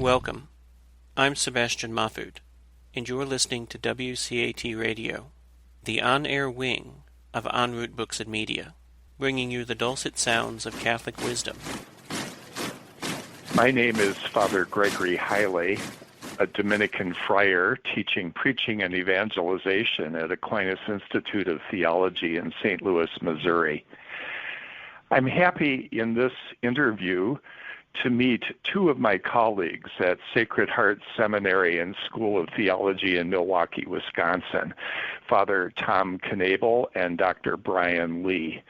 Welcome. I'm Sebastian Mahfood, and you're listening to WCAT Radio, the on-air wing of En route Books and Media, bringing you the dulcet sounds of Catholic wisdom. My name is Father Gregory Heille, a Dominican friar teaching preaching and evangelization at Aquinas Institute of Theology in St. Louis, Missouri. I'm happy in this interview to meet two of my colleagues at Sacred Heart Seminary and School of Theology in Milwaukee, Wisconsin, Father Tom Knoebel and Dr. Brian Lee.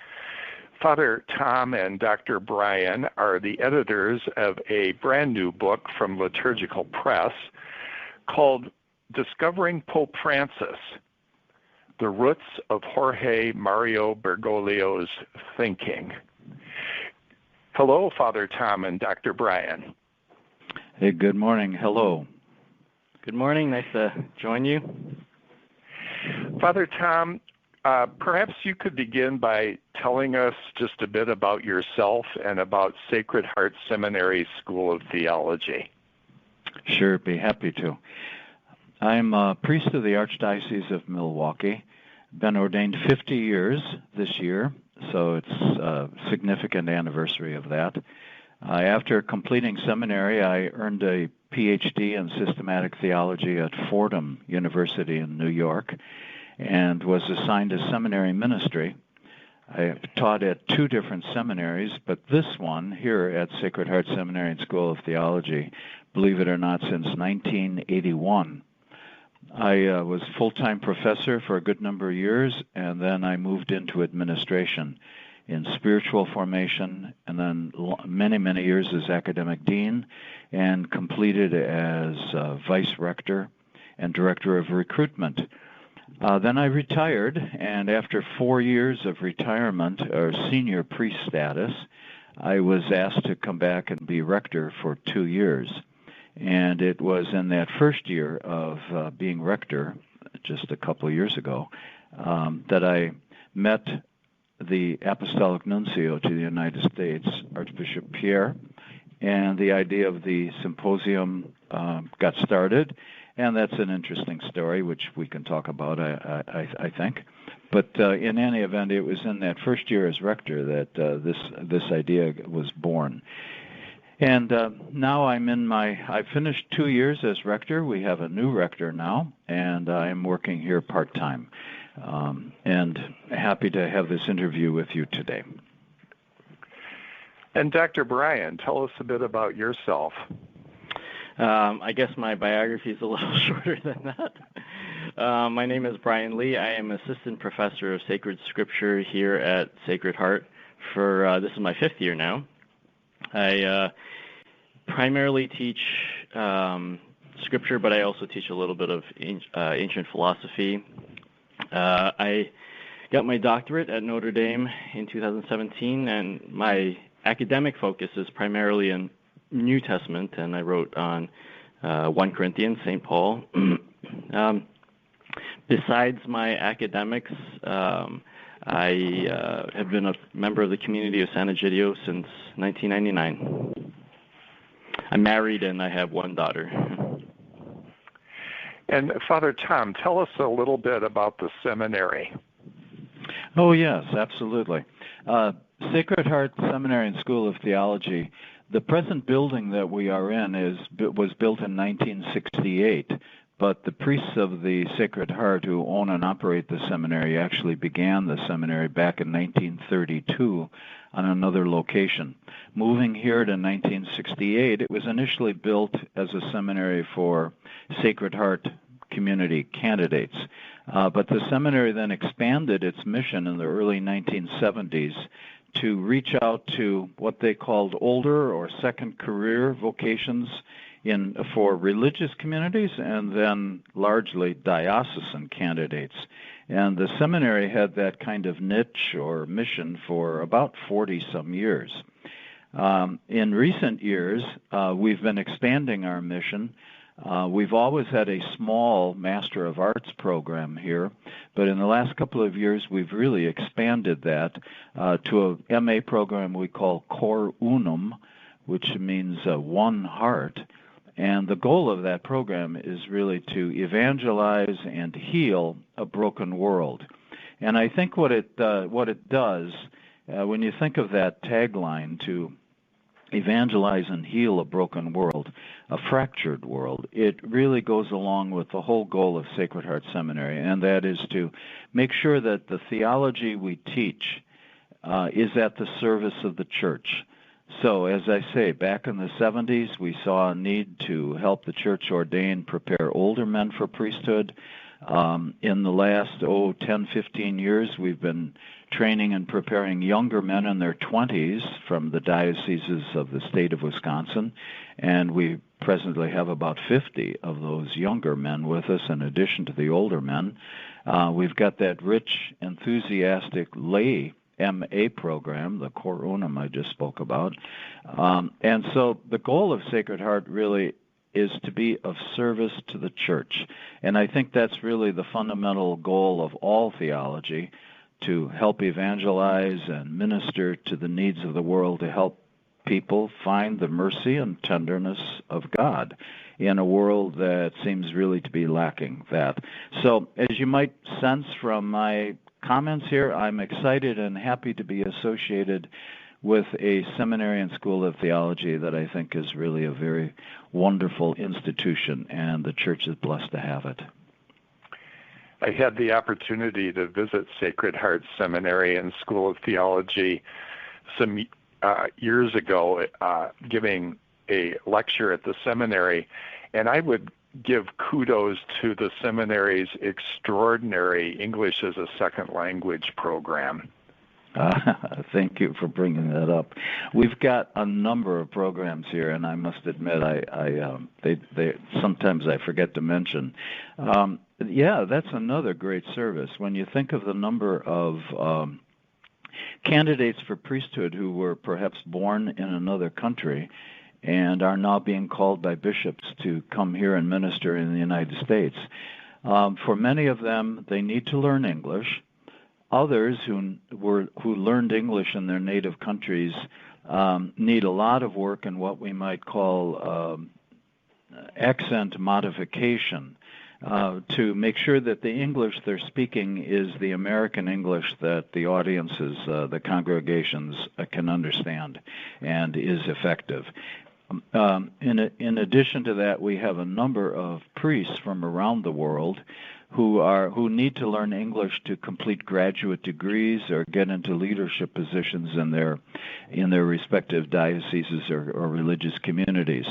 Father Tom and Dr. Brian are the editors of a brand new book from Liturgical Press called Discovering Pope Francis, The Roots of Jorge Mario Bergoglio's Thinking. Hello, Father Tom and Dr. Brian. Hey, good morning. Hello. Good morning. Nice to join you. Father Tom, perhaps you could begin by telling us just a bit about yourself and about Sacred Heart Seminary School of Theology. Sure, be happy to. I'm a priest of the Archdiocese of Milwaukee. Been ordained 50 years this year, so it's a significant anniversary of that. After completing seminary, I earned a PhD in systematic theology at Fordham University in New York and was assigned to seminary ministry. I taught at two different seminaries, but this one here at Sacred Heart Seminary and School of Theology, believe it or not, since 1981. I was full-time professor for a good number of years, and then I moved into administration in spiritual formation, and then many, many years as academic dean, and completed as vice rector and director of recruitment. Then I retired, and after 4 years of retirement, or senior priest status, I was asked to come back and be rector for 2 years. And it was in that first year of being rector, just a couple of years ago, that I met the Apostolic Nuncio to the United States, Archbishop Pierre, and the idea of the symposium got started. And that's an interesting story, which we can talk about, I think. But in any event, it was in that first year as rector that this idea was born. And now I finished 2 years as rector. We have a new rector now, and I'm working here part-time. And happy to have this interview with you today. And Dr. Brian, tell us a bit about yourself. I guess my biography is a little shorter than that. My name is Brian Lee. I am assistant professor of sacred scripture here at Sacred Heart for this is my 5th year now. I primarily teach scripture, but I also teach a little bit of ancient philosophy. I got my doctorate at Notre Dame in 2017, and my academic focus is primarily in New Testament, and I wrote on 1 Corinthians, St. Paul. Besides my academics, I have been a member of the community of San Egidio since 1999. I'm married and I have one daughter. And Father Tom, tell us a little bit about the seminary. Oh, yes, absolutely. Sacred Heart Seminary and School of Theology, the present building that we are in was built in 1968. But the priests of the Sacred Heart who own and operate the seminary actually began the seminary back in 1932 on another location. Moving here to 1968, it was initially built as a seminary for Sacred Heart community candidates. But the seminary then expanded its mission in the early 1970s to reach out to what they called older or second career vocations for religious communities, and then largely diocesan candidates. And the seminary had that kind of niche or mission for about 40-some years. In recent years, we've been expanding our mission. We've always had a small Master of Arts program here, but in the last couple of years, we've really expanded that to a MA program we call Cor Unum, which means one heart. And the goal of that program is really to evangelize and heal a broken world. And I think what it does, when you think of that tagline, to evangelize and heal a broken world, a fractured world, it really goes along with the whole goal of Sacred Heart Seminary, and that is to make sure that the theology we teach is at the service of the church. So, as I say, back in the 70s, we saw a need to help the church ordain, prepare older men for priesthood. In the last, 10, 15 years, we've been training and preparing younger men in their 20s from the dioceses of the state of Wisconsin, and we presently have about 50 of those younger men with us in addition to the older men. We've got that rich, enthusiastic lay MA program, the Cor Unum I just spoke about. And so the goal of Sacred Heart really is to be of service to the church. And I think that's really the fundamental goal of all theology, to help evangelize and minister to the needs of the world, to help people find the mercy and tenderness of God in a world that seems really to be lacking that. So, as you might sense from my comments here, I'm excited and happy to be associated with a seminary and school of theology that I think is really a very wonderful institution, and the church is blessed to have it. I had the opportunity to visit Sacred Heart Seminary and School of Theology some years ago, giving a lecture at the seminary, and I would give kudos to the seminary's extraordinary English as a Second Language program. Thank you for bringing that up. We've got a number of programs here, and I must admit, they sometimes I forget to mention. That's another great service. When you think of the number of candidates for priesthood who were perhaps born in another country and are now being called by bishops to come here and minister in the United States, for many of them, they need to learn English. Others who learned English in their native countries need a lot of work in what we might call accent modification to make sure that the English they're speaking is the American English that the audiences, the congregations can understand and is effective. In addition to that, we have a number of priests from around the world who need to learn English to complete graduate degrees or get into leadership positions in their respective dioceses or religious communities.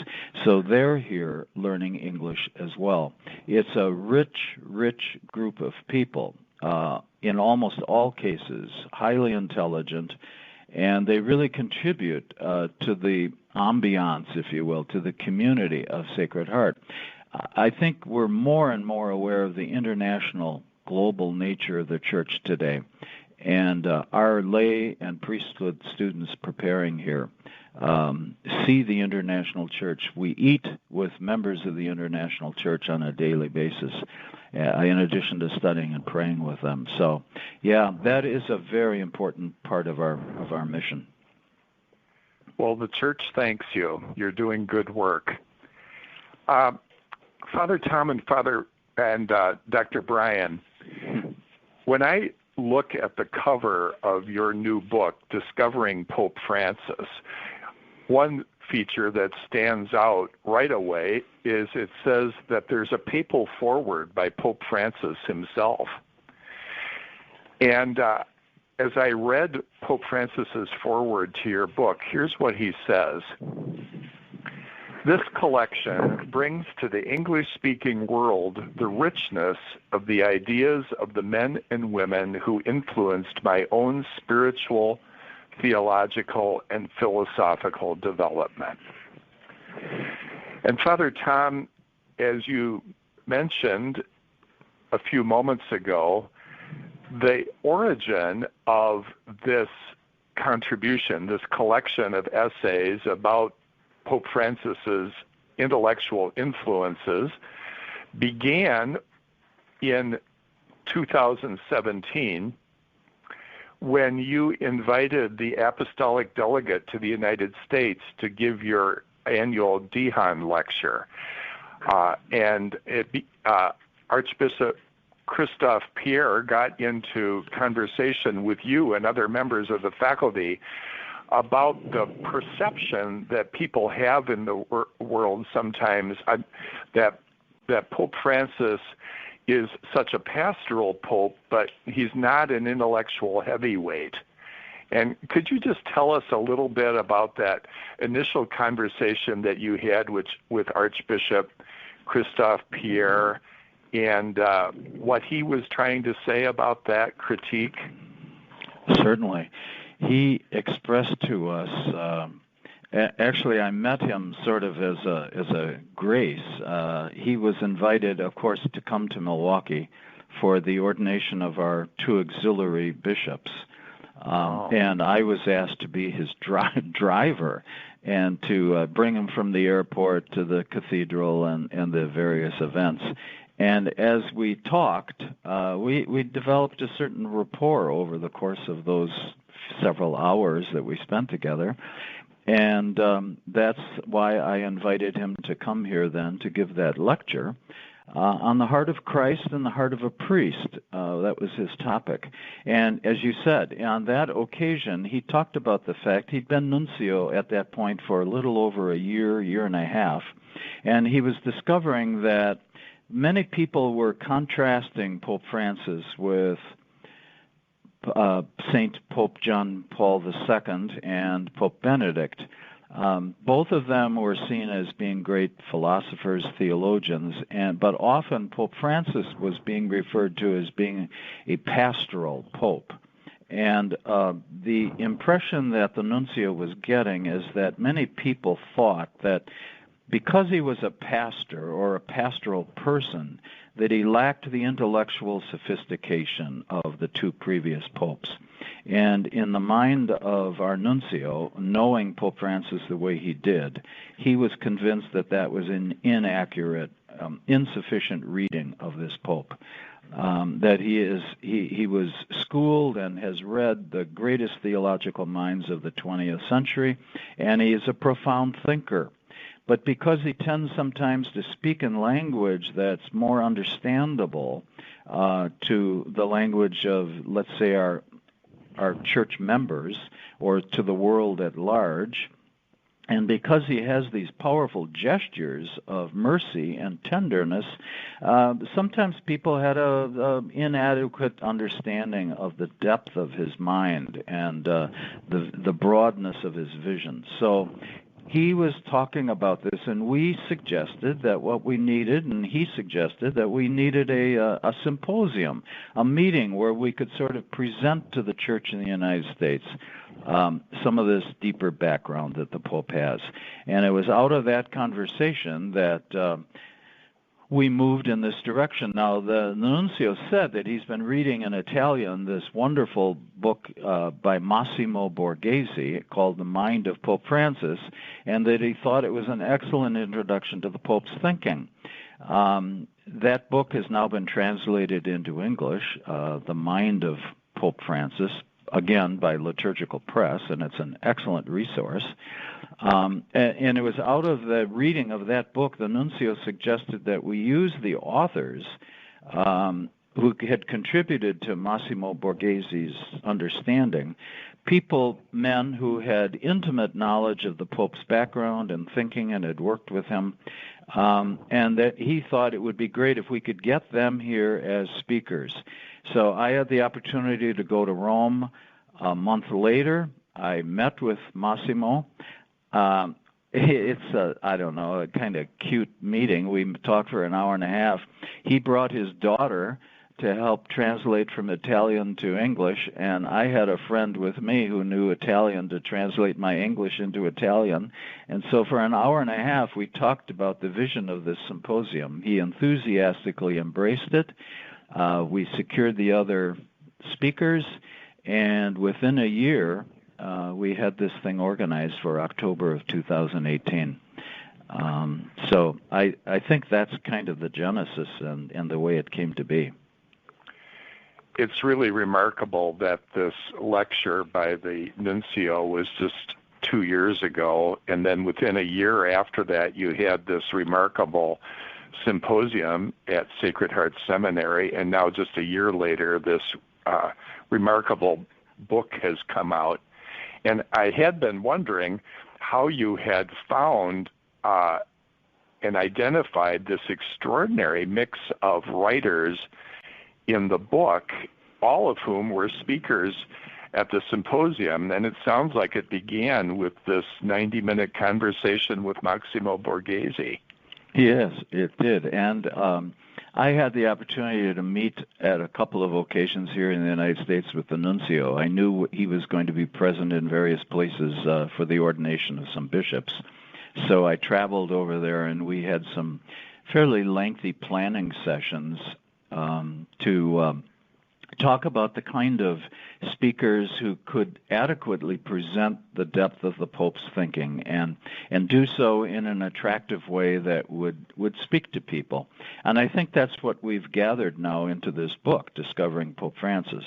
So they're here learning English as well. It's a rich group of people, in almost all cases, highly intelligent, and they really contribute to the ambiance, if you will, to the community of Sacred Heart. I think we're more and more aware of the international, global nature of the church today, and our lay and priesthood students preparing here see the international church. We eat with members of the international church on a daily basis, in addition to studying and praying with them. So, that is a very important part of our mission. Well, the church thanks you. You're doing good work. Father Tom and Dr. Brian, when I look at the cover of your new book, Discovering Pope Francis, one feature that stands out right away is it says that there's a papal foreword by Pope Francis himself. And as I read Pope Francis's foreword to your book, here's what he says. This collection brings to the English-speaking world the richness of the ideas of the men and women who influenced my own spiritual, theological, and philosophical development. And Father Tom, as you mentioned a few moments ago, the origin of this contribution, this collection of essays about Pope Francis's intellectual influences, began in 2017 when you invited the apostolic delegate to the United States to give your annual Dihan lecture. Archbishop Christophe Pierre got into conversation with you and other members of the faculty about the perception that people have in the world sometimes that Pope Francis is such a pastoral pope, but he's not an intellectual heavyweight. And could you just tell us a little bit about that initial conversation that you had with Archbishop Christophe Pierre and what he was trying to say about that critique? Certainly. He expressed to us, actually I met him sort of as a grace. He was invited, of course, to come to Milwaukee for the ordination of our two auxiliary bishops. And I was asked to be his driver and to bring him from the airport to the cathedral and the various events. And as we talked, we developed a certain rapport over the course of those several hours that we spent together. And that's why I invited him to come here then to give that lecture on the heart of Christ and the heart of a priest. That was his topic. And as you said, on that occasion, he talked about the fact he'd been nuncio at that point for a little over a year and a half, and he was discovering that many people were contrasting Pope Francis with Saint Pope John Paul II and Pope Benedict. Both of them were seen as being great philosophers, theologians, but often Pope Francis was being referred to as being a pastoral pope. And the impression that the nuncio was getting is that many people thought that because he was a pastor or a pastoral person, that he lacked the intellectual sophistication of the two previous popes. And in the mind of our nuncio, knowing Pope Francis the way he did, he was convinced that that was an inaccurate, insufficient reading of this pope. That he was schooled and has read the greatest theological minds of the 20th century, and he is a profound thinker. But because he tends sometimes to speak in language that's more understandable to the language of, let's say, our church members or to the world at large, and because he has these powerful gestures of mercy and tenderness, sometimes people had a inadequate understanding of the depth of his mind and the broadness of his vision. So he was talking about this, and we suggested that what we needed, and he suggested that we needed a symposium, a meeting where we could sort of present to the Church in the United States some of this deeper background that the Pope has. And it was out of that conversation that we moved in this direction. Now, the nuncio said that he's been reading in Italian this wonderful book by Massimo Borghese called The Mind of Pope Francis, and that he thought it was an excellent introduction to the Pope's thinking. That book has now been translated into English, The Mind of Pope Francis, again by Liturgical Press, and it's an excellent resource. And it was out of the reading of that book, the nuncio suggested that we use the authors who had contributed to Massimo Borghese's understanding, men who had intimate knowledge of the Pope's background and thinking and had worked with him, and that he thought it would be great if we could get them here as speakers. So I had the opportunity to go to Rome a month later. I met with Massimo. It's a kind of cute meeting. We talked for an hour and a half. He brought his daughter to help translate from Italian to English, and I had a friend with me who knew Italian to translate my English into Italian. And so for an hour and a half, we talked about the vision of this symposium. He enthusiastically embraced it. We secured the other speakers, and within a year, we had this thing organized for October of 2018. So I think that's kind of the genesis and the way it came to be. It's really remarkable that this lecture by the nuncio was just 2 years ago, and then within a year after that, you had this remarkable symposium at Sacred Heart Seminary, and now just a year later, this remarkable book has come out. And I had been wondering how you had found and identified this extraordinary mix of writers in the book, all of whom were speakers at the symposium. And it sounds like it began with this 90-minute conversation with Massimo Borghese. Yes, it did. And I had the opportunity to meet at a couple of occasions here in the United States with the nuncio. I knew he was going to be present in various places for the ordination of some bishops. So I traveled over there, and we had some fairly lengthy planning sessions to talk about the kind of speakers who could adequately present the depth of the Pope's thinking and do so in an attractive way that would speak to people. And I think that's what we've gathered now into this book, Discovering Pope Francis,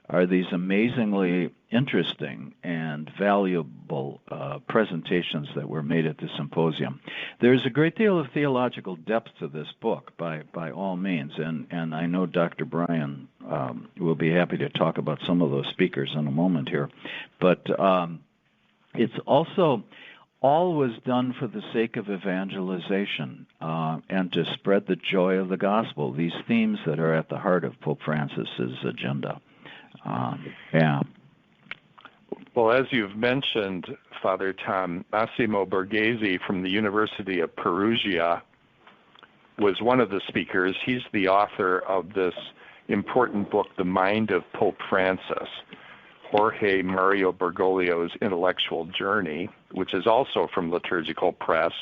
are these amazingly interesting and valuable presentations that were made at the symposium. There's a great deal of theological depth to this book, by all means, and I know Dr. Brian will be happy to talk about some of those speakers in a moment here. But it's also all was done for the sake of evangelization and to spread the joy of the gospel, these themes that are at the heart of Pope Francis's agenda. Yeah. Well, as you've mentioned, Father Tom, Massimo Borghese from the University of Perugia was one of the speakers. He's the author of this important book, The Mind of Pope Francis, Jorge Mario Bergoglio's Intellectual Journey, which is also from Liturgical Press.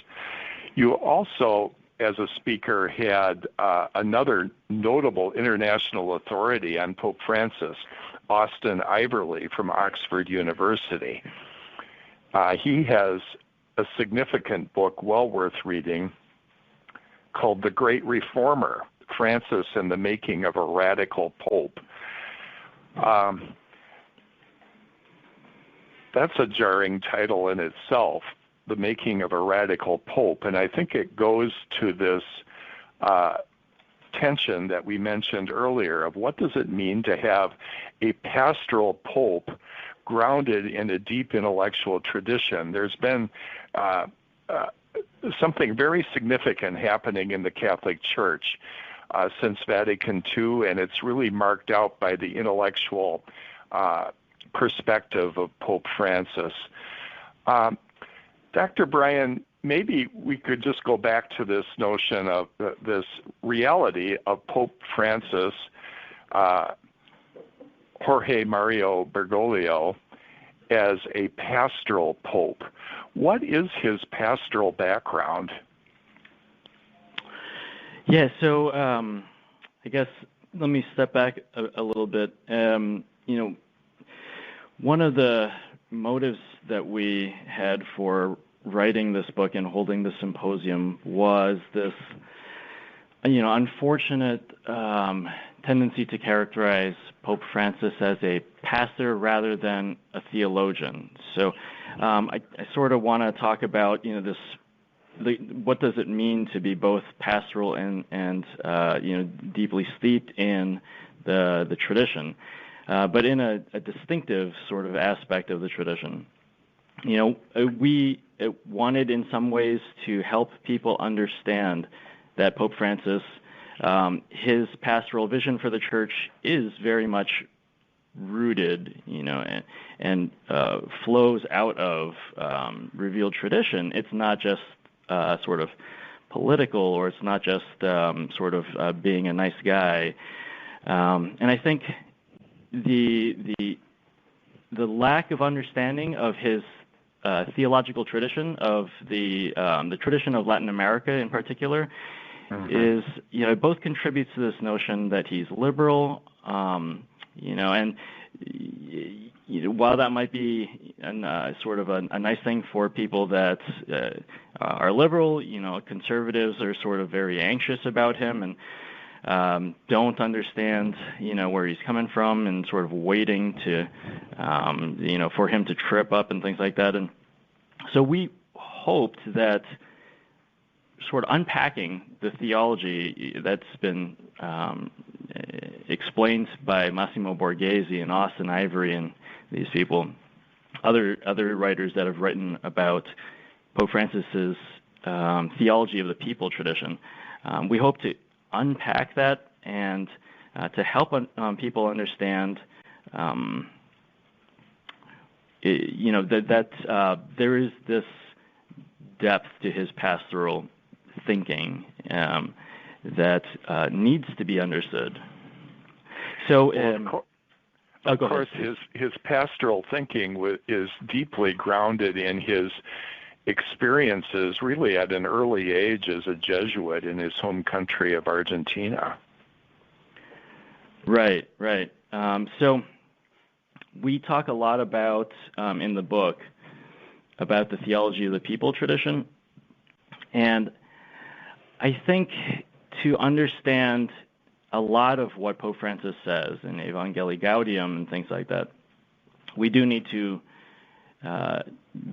You also, as a speaker, had another notable international authority on Pope Francis, Austin Iverly from Oxford University. He has a significant book, well worth reading, called The Great Reformer, Francis and the Making of a Radical Pope. That's a jarring title in itself, The Making of a Radical Pope, and I think it goes to this tension that we mentioned earlier of what does it mean to have a pastoral pope grounded in a deep intellectual tradition. There's been something very significant happening in the Catholic Church since Vatican II, and it's really marked out by the intellectual perspective of Pope Francis. Dr. Brian, maybe we could just go back to this notion of this reality of Pope Francis, Jorge Mario Bergoglio, as a pastoral pope. What is his pastoral background? Yeah, so I guess let me step back a little bit. One of the motives that we had for writing this book and holding the symposium was this, unfortunate tendency to characterize Pope Francis as a pastor rather than a theologian. So I sort of want to talk about, what does it mean to be both pastoral and deeply steeped in the tradition, but in a distinctive sort of aspect of the tradition. We wanted in some ways to help people understand that Pope Francis, his pastoral vision for the church is very much rooted, and flows out of revealed tradition. It's not just sort of political, or it's not just sort of being a nice guy. And I think the lack of understanding of his theological tradition, of the tradition of Latin America in particular, is, it both contributes to this notion that he's liberal, and while that might be sort of a nice thing for people that are liberal, conservatives are sort of very anxious about him and don't understand, where he's coming from, and sort of waiting to, for him to trip up and things like that. And So we hoped that sort of unpacking the theology that's been explained by Massimo Borghese and Austin Ivory and these people, other writers that have written about Pope Francis's theology of the people tradition. We hope to unpack that and to help people understand, that there is this depth to his pastoral thinking that needs to be understood. So, of course, his pastoral thinking is deeply grounded in his experiences, really at an early age as a Jesuit in his home country of Argentina. Right. So we talk a lot about, in the book, about the theology of the people tradition. And I think to understand a lot of what Pope Francis says in Evangelii Gaudium and things like that, we do need to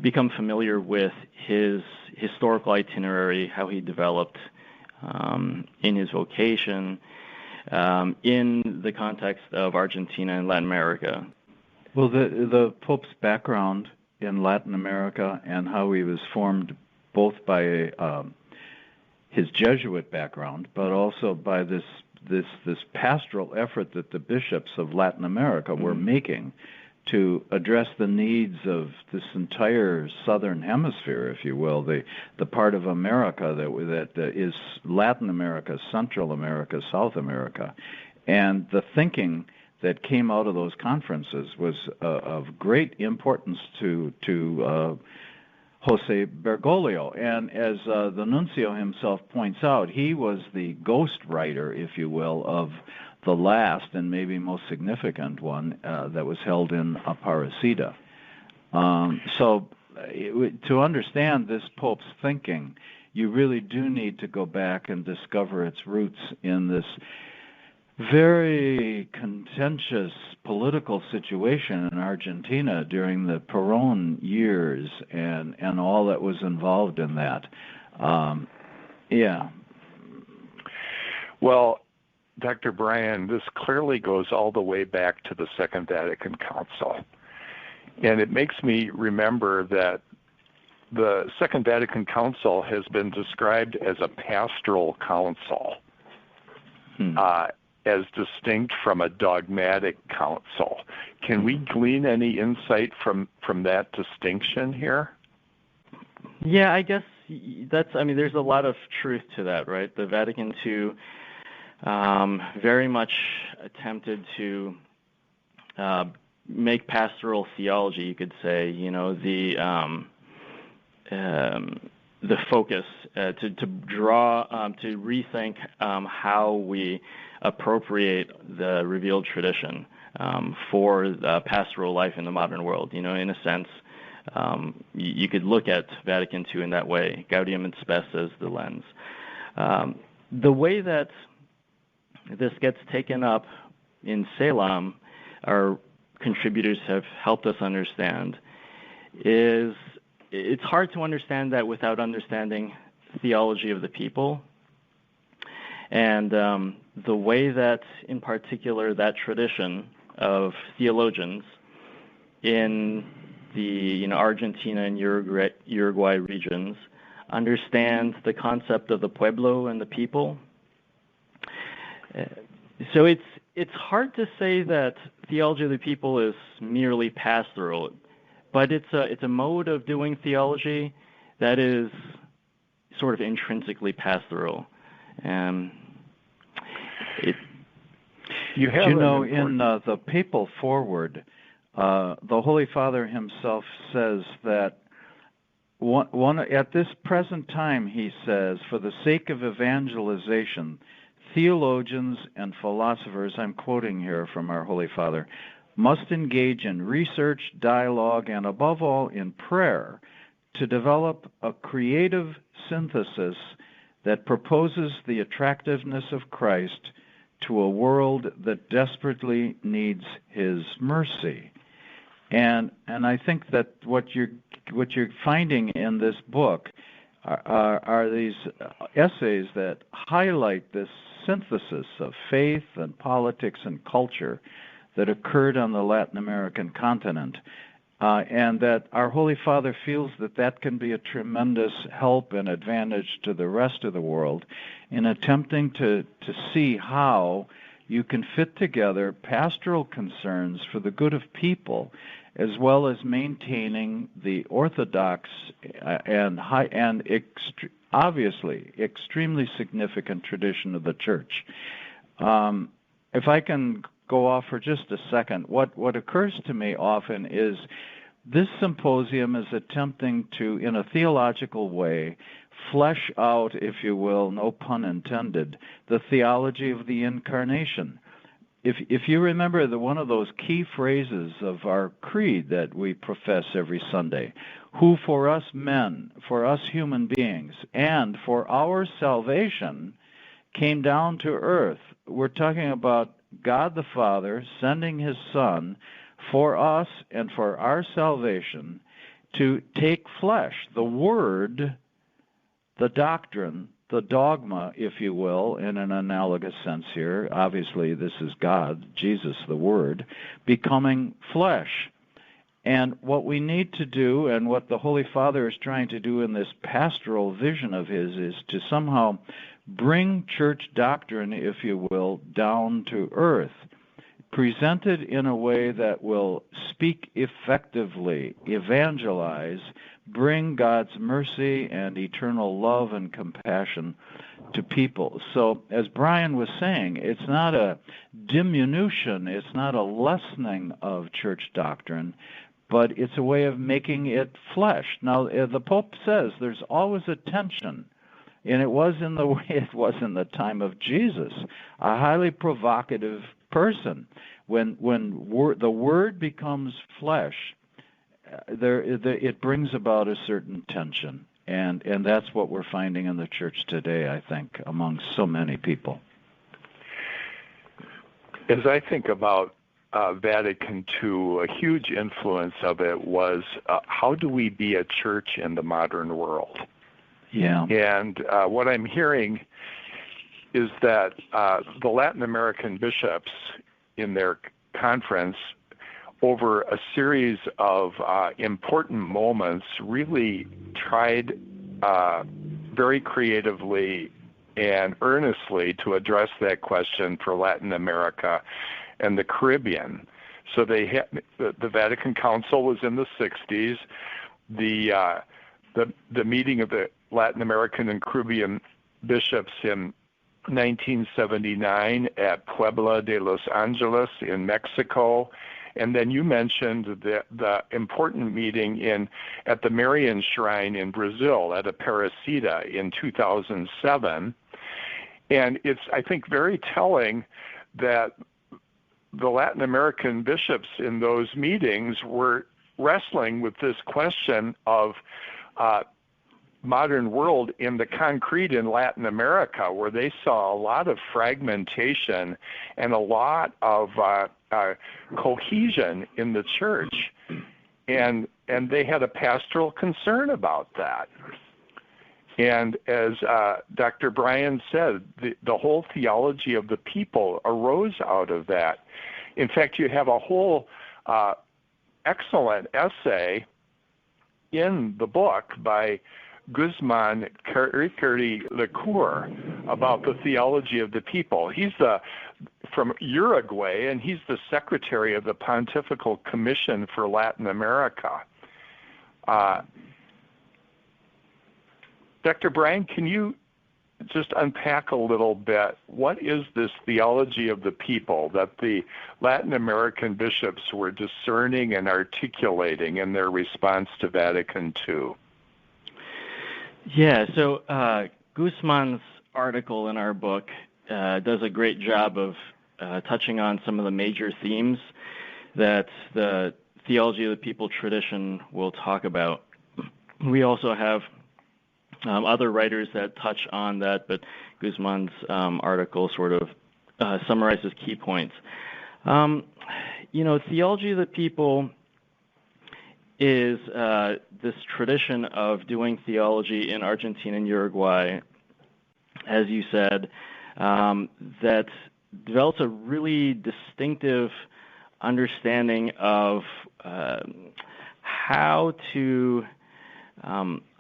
become familiar with his historical itinerary, how he developed in his vocation, in the context of Argentina and Latin America. Well, the Pope's background in Latin America and how he was formed both by his Jesuit background, but also by this pastoral effort that the bishops of Latin America were making to address the needs of this entire southern hemisphere, if you will, the part of America that is Latin America, Central America, South America. And the thinking that came out of those conferences was of great importance to Jose Bergoglio. And as the nuncio himself points out, he was the ghostwriter, if you will, of the last and maybe most significant one that was held in Aparecida. So to understand this Pope's thinking, you really do need to go back and discover its roots in this very contentious political situation in Argentina during the Perón years and all that was involved in that. Well, Dr. Brian, this clearly goes all the way back to the Second Vatican Council. And it makes me remember that the Second Vatican Council has been described as a pastoral council, as distinct from a dogmatic council. Can we glean any insight from that distinction here? Yeah, I guess there's a lot of truth to that, right? The Vatican II very much attempted to make pastoral theology, you could say, the focus to draw to rethink how we appropriate the revealed tradition for the pastoral life in the modern world. In a sense, you could look at Vatican II in that way, Gaudium et Spes as the lens. The way that this gets taken up in Ceylon, our contributors have helped us understand, is it's hard to understand that without understanding theology of the people. And the way that, in particular, that tradition of theologians in the Argentina and Uruguay regions understand the concept of the pueblo and the people. So it's hard to say that theology of the people is merely pastoral, but it's a mode of doing theology that is sort of intrinsically pastoral. In the papal foreword, the Holy Father himself says that at this present time, he says, for the sake of evangelization, theologians and philosophers, I'm quoting here from our Holy Father, must engage in research, dialogue, and above all in prayer to develop a creative synthesis that proposes the attractiveness of Christ to a world that desperately needs his mercy. And I think that what you're finding in this book are these essays that highlight this synthesis of faith and politics and culture that occurred on the Latin American continent, and that our Holy Father feels that can be a tremendous help and advantage to the rest of the world in attempting to see how you can fit together pastoral concerns for the good of people, as well as maintaining the orthodox and obviously extremely significant tradition of the Church. If I can go off for just a second, what occurs to me often is this symposium is attempting to, in a theological way, flesh out, if you will, no pun intended, the theology of the Incarnation. If you remember one of those key phrases of our creed that we profess every Sunday, who for us men, for us human beings, and for our salvation came down to earth. We're talking about God the Father sending His Son for us and for our salvation to take flesh, the Word, the doctrine, the dogma, if you will, in an analogous sense here. Obviously, this is God, Jesus, the Word, becoming flesh. And what we need to do, and what the Holy Father is trying to do in this pastoral vision of his, is to somehow bring church doctrine, if you will, down to earth, presented in a way that will speak effectively, evangelize, bring God's mercy and eternal love and compassion to people. So, as Brian was saying, it's not a diminution, it's not a lessening of church doctrine, but it's a way of making it flesh. Now, the Pope says there's always a tension, and it was in the way it was in the time of Jesus, a highly provocative person. When the Word becomes flesh, it brings about a certain tension, and that's what we're finding in the church today, I think, among so many people. As I think about Vatican II, a huge influence of it was how do we be a church in the modern world? Yeah. And what I'm hearing is that the Latin American bishops in their conference, over a series of important moments, really tried very creatively and earnestly to address that question for Latin America and the Caribbean. So they had, the Vatican Council was in the 60s. The meeting of the Latin American and Caribbean bishops in 1979 at Puebla de Los Angeles in Mexico. And then you mentioned the important meeting at the Marian Shrine in Brazil at Aparecida in 2007. And it's, I think, very telling that the Latin American bishops in those meetings were wrestling with this question of modern world in the concrete in Latin America, where they saw a lot of fragmentation and a lot of cohesion in the church, and they had a pastoral concern about that. And as Dr. Brian said, the whole theology of the people arose out of that. In fact, you have a whole excellent essay in the book by Guzman Carriqueri-Lecour about the theology of the people. He's from Uruguay, and he's the secretary of the Pontifical Commission for Latin America. Dr. Brian, can you just unpack a little bit, what is this theology of the people that the Latin American bishops were discerning and articulating in their response to Vatican II? Yeah, so Guzman's article in our book does a great job of touching on some of the major themes that the theology of the people tradition will talk about. We also have other writers that touch on that, but Guzman's article sort of summarizes key points. Theology of the people is this tradition of doing theology in Argentina and Uruguay, as you said, that develops a really distinctive understanding of how to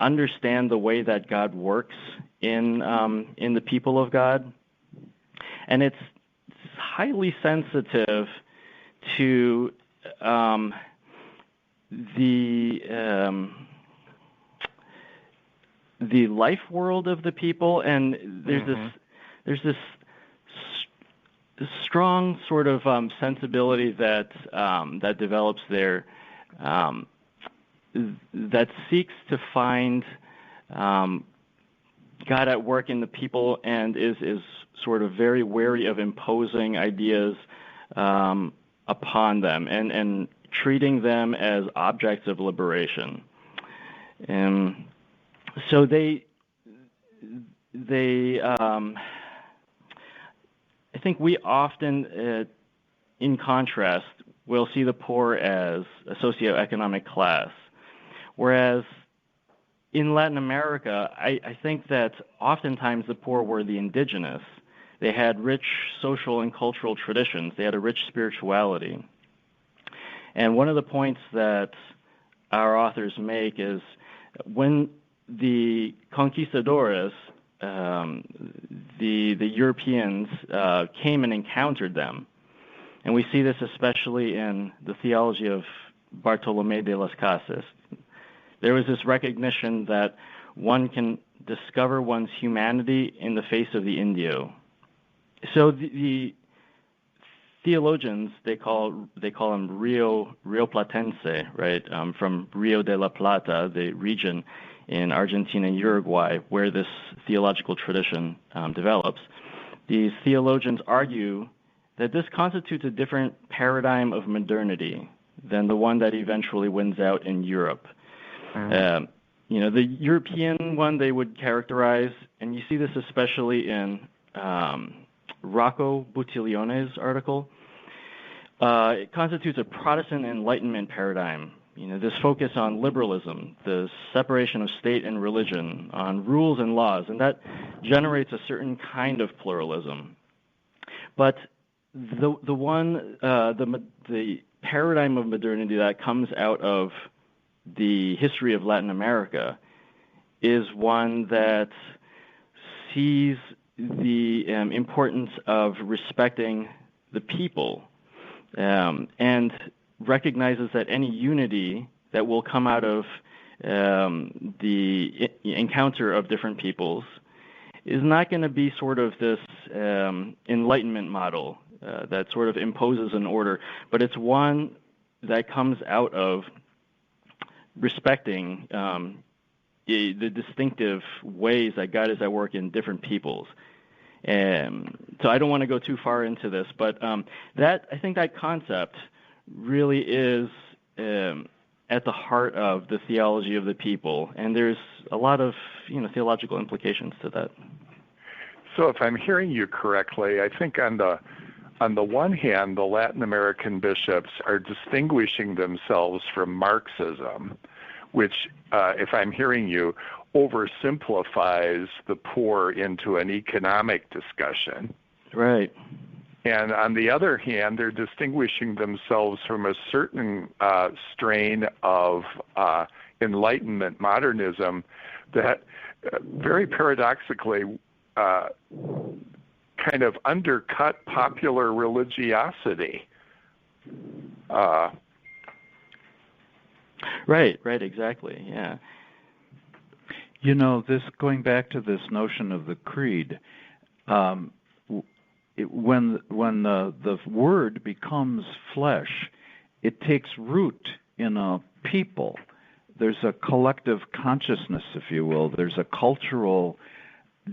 understand the way that God works in the people of God, and it's highly sensitive to the life world of the people, and there's this strong sort of sensibility that develops there that seeks to find God at work in the people, and is sort of very wary of imposing ideas upon them and treating them as objects of liberation. So they I think we often, in contrast, will see the poor as a socioeconomic class, whereas in Latin America, I think that oftentimes the poor were the indigenous. They had rich social and cultural traditions. They had a rich spirituality. And one of the points that our authors make is when the conquistadores, the Europeans, came and encountered them, and we see this especially in the theology of Bartolomé de las Casas. There was this recognition that one can discover one's humanity in the face of the Indio. So the theologians, they call them Rio Platense, right, from Rio de la Plata, the region in Argentina and Uruguay, where this theological tradition develops. These theologians argue that this constitutes a different paradigm of modernity than the one that eventually wins out in Europe. The European one they would characterize, and you see this especially in Rocco Buttiglione's article, it constitutes a Protestant Enlightenment paradigm. This focus on liberalism, the separation of state and religion, on rules and laws, and that generates a certain kind of pluralism. But the paradigm of modernity that comes out of the history of Latin America is one that sees the importance of respecting the people and recognizes that any unity that will come out of the encounter of different peoples is not going to be sort of this Enlightenment model that sort of imposes an order, but it's one that comes out of respecting the distinctive ways that God is at work in different peoples. So I don't want to go too far into this, but I think that concept really is at the heart of the theology of the people, and there's a lot of theological implications to that. So if I'm hearing you correctly, I think on the one hand, the Latin American bishops are distinguishing themselves from Marxism, which, if I'm hearing you, oversimplifies the poor into an economic discussion. Right. And on the other hand, they're distinguishing themselves from a certain strain of Enlightenment modernism that very paradoxically kind of undercut popular religiosity. Right, exactly, yeah. This going back to this notion of the creed, when the word becomes flesh, it takes root in a people. There's a collective consciousness, if you will. There's a cultural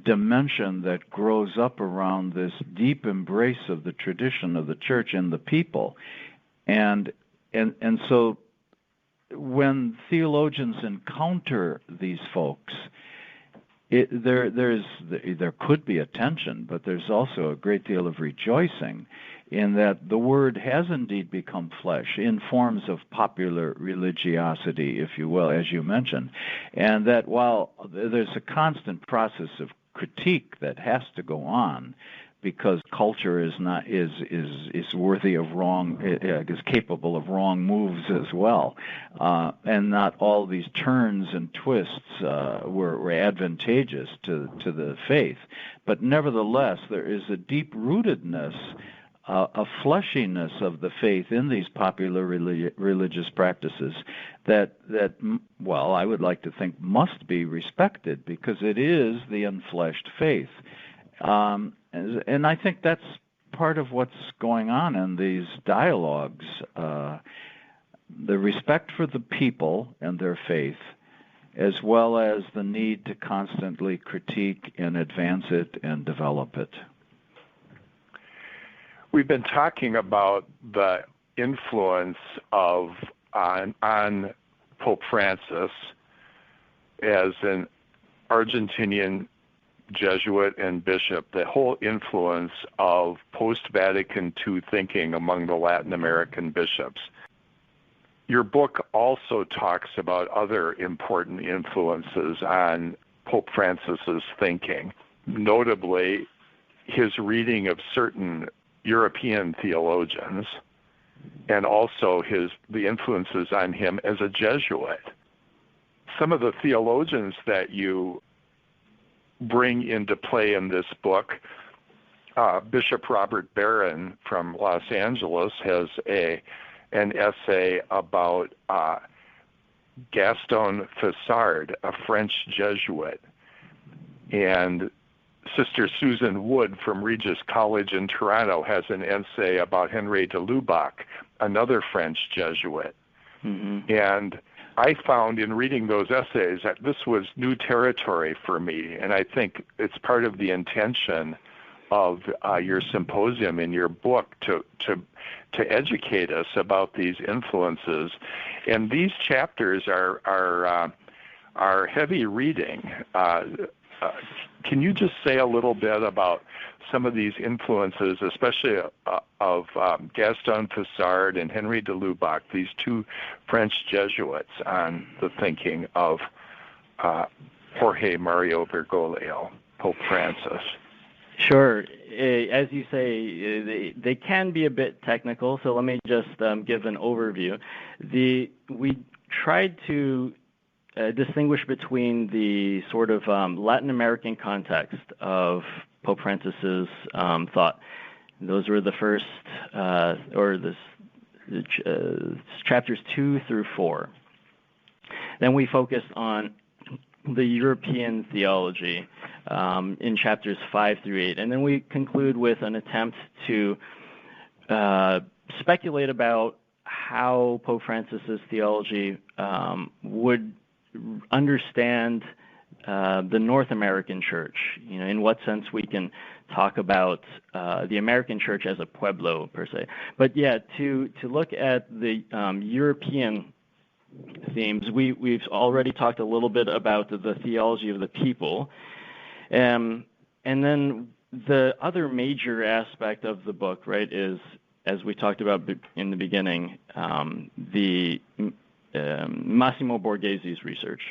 dimension that grows up around this deep embrace of the tradition of the church and the people. And so when theologians encounter these folks, there could be a tension, but there's also a great deal of rejoicing in that the Word has indeed become flesh in forms of popular religiosity, if you will, as you mentioned, and that while there's a constant process of critique that has to go on, because culture is worthy of wrong, is capable of wrong moves as well, and not all these turns and twists were advantageous to the faith. But nevertheless, there is a deep rootedness, a fleshiness of the faith in these popular religious practices that I would like to think must be respected, because it is the unfleshed faith. And I think that's part of what's going on in these dialogues, the respect for the people and their faith, as well as the need to constantly critique and advance it and develop it. We've been talking about the influence on Pope Francis as an Argentinian Jesuit and bishop, the whole influence of post-Vatican II thinking among the Latin American bishops. Your book also talks about other important influences on Pope Francis's thinking, notably his reading of certain European theologians, and also the influences on him as a Jesuit. Some of the theologians that you bring into play in this book, Bishop Robert Barron from Los Angeles has an essay about Gaston Fessard, a French Jesuit, and Sister Susan Wood from Regis College in Toronto has an essay about Henry de Lubac, another French Jesuit. Mm-hmm. And I found in reading those essays that this was new territory for me, and I think it's part of the intention of your symposium in your book to educate us about these influences. And these chapters are heavy reading. Can you just say a little bit about some of these influences, especially of Gaston Fessard and Henry de Lubac, these two French Jesuits, on the thinking of Jorge Mario Bergoglio, Pope Francis? Sure. As you say, they can be a bit technical, so let me just give an overview. We tried to distinguish between the sort of Latin American context of Pope Francis's thought. Those were the first, chapters 2 through 4. Then we focused on the European theology in chapters 5 through 8. And then we conclude with an attempt to speculate about how Pope Francis's theology would understand the North American church. You know, in what sense we can talk about the American church as a pueblo per se. But yeah, to look at the European themes, we've already talked a little bit about the theology of the people, and then the other major aspect of the book, right, is, as we talked about in the beginning, the Massimo Borghesi's research.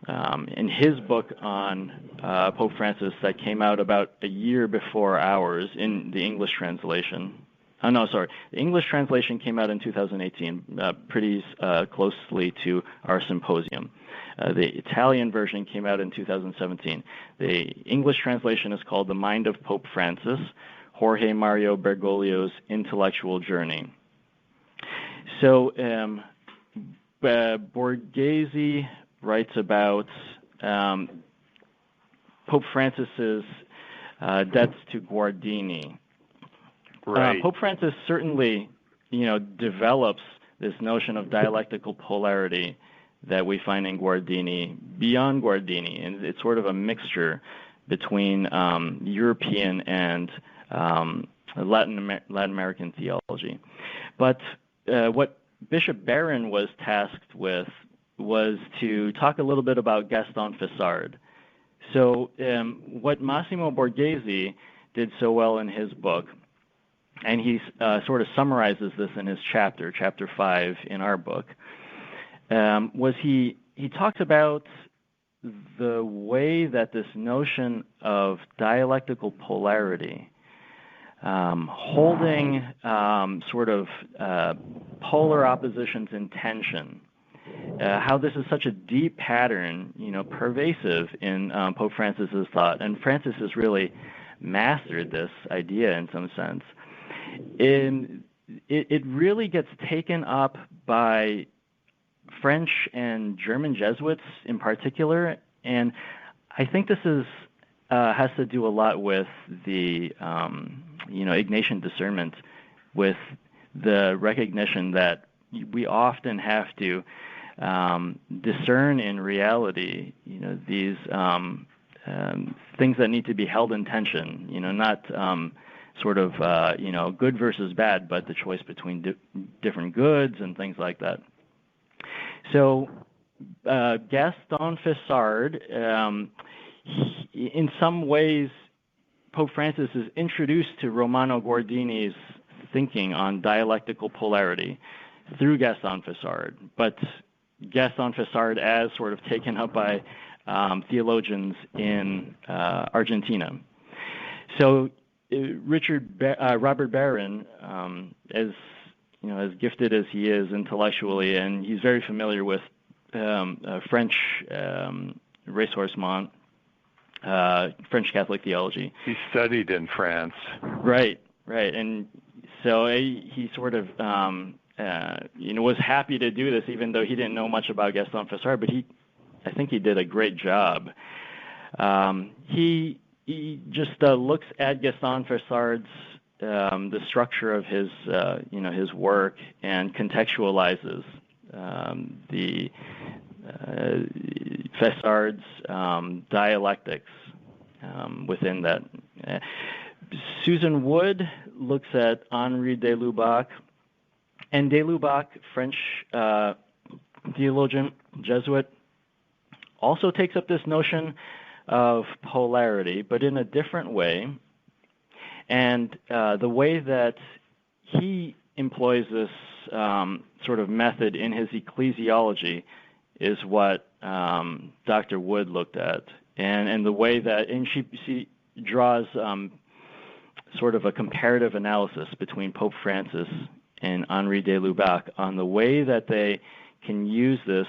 In his book on Pope Francis that came out about a year before ours in the English translation. The English translation came out in 2018, pretty closely to our symposium. The Italian version came out in 2017. The English translation is called The Mind of Pope Francis, Jorge Mario Bergoglio's Intellectual Journey. So Borghese writes about Pope Francis's debts to Guardini. Right. Pope Francis certainly, develops this notion of dialectical polarity that we find in Guardini, beyond Guardini, and it's sort of a mixture between European and Latin American theology. But what Bishop Barron was tasked with was to talk a little bit about Gaston Fessard. So what Massimo Borghese did so well in his book, and he sort of summarizes this in his chapter 5 in our book, was he talks about the way that this notion of dialectical polarity, holding sort of polar oppositions in tension, how this is such a deep pattern, pervasive in Pope Francis's thought, and Francis has really mastered this idea in some sense. It really gets taken up by French and German Jesuits in particular, and I think this has to do a lot with the Ignatian discernment, with the recognition that we often have to discern in reality, these things that need to be held in tension, not sort of good versus bad, but the choice between different goods and things like that. So Gaston Fessard, in some ways, Pope Francis is introduced to Romano Guardini's thinking on dialectical polarity through Gaston Fessard, but Gaston Fessard as sort of taken up by theologians in Argentina. So Robert Barron, as gifted as he is intellectually, and he's very familiar with French ressourcement, French Catholic theology. He studied in France. Right, and so he sort of was happy to do this, even though he didn't know much about Gaston Fessard, but I think he did a great job. He just looks at Gaston Fessard's the structure of his his work and contextualizes the Fessard's dialectics within that. Susan Wood looks at Henri de Lubac, and de Lubac, French theologian, Jesuit, also takes up this notion of polarity, but in a different way. And the way that he employs this sort of method in his ecclesiology is what Dr. Wood looked at, and the way that, and she draws sort of a comparative analysis between Pope Francis and Henri de Lubac on the way that they can use this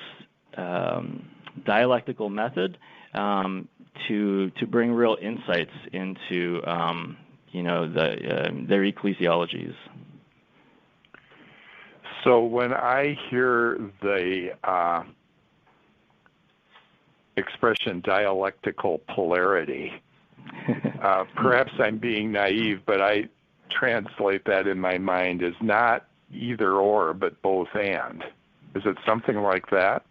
dialectical method to bring real insights into their ecclesiologies. So when I hear the expression dialectical polarity, perhaps I'm being naive, but I translate that in my mind as not either or, but both and. Is it something like that?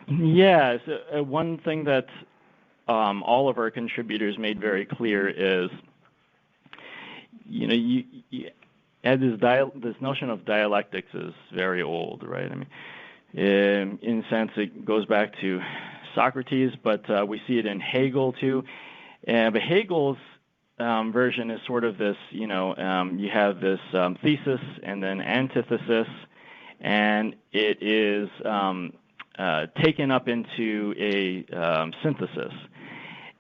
Yeah. So, one thing that all of our contributors made very clear is, you this notion of dialectics is very old, right? I mean, in a sense, it goes back to Socrates, but we see it in Hegel too. But Hegel's version is sort of this, you have this thesis and then antithesis, and it is taken up into a synthesis.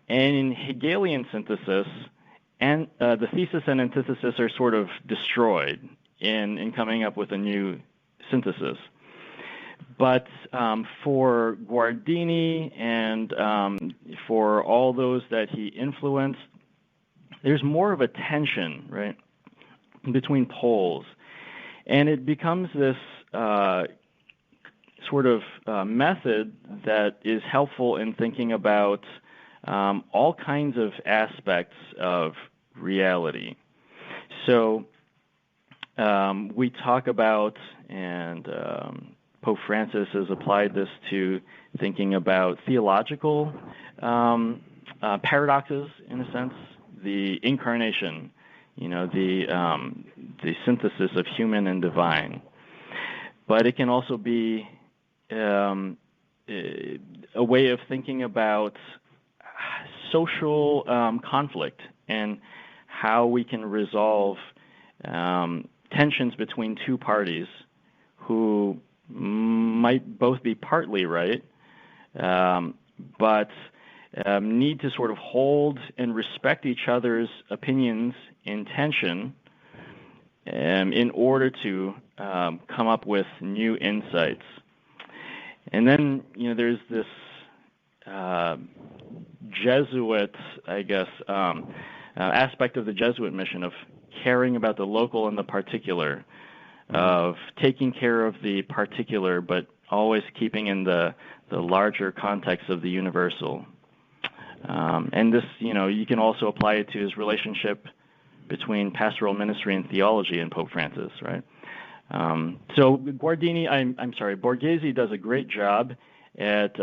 And in Hegelian synthesis, and the thesis and antithesis are sort of destroyed in coming up with a new synthesis. But for Guardini and for all those that he influenced, there's more of a tension, right, between poles. And it becomes this sort of method that is helpful in thinking about all kinds of aspects of reality. So we talk about, and Pope Francis has applied this to thinking about theological paradoxes, in a sense, the incarnation, the synthesis of human and divine. But it can also be a way of thinking about social conflict and how we can resolve tensions between two parties who might both be partly right, but need to sort of hold and respect each other's opinions in tension in order to come up with new insights. And then, there's this Jesuit, I guess, aspect of the Jesuit mission of caring about the local and the particular, of taking care of the particular, but always keeping in the larger context of the universal. And this, you can also apply it to his relationship between pastoral ministry and theology in Pope Francis, right? So Borghese does a great job at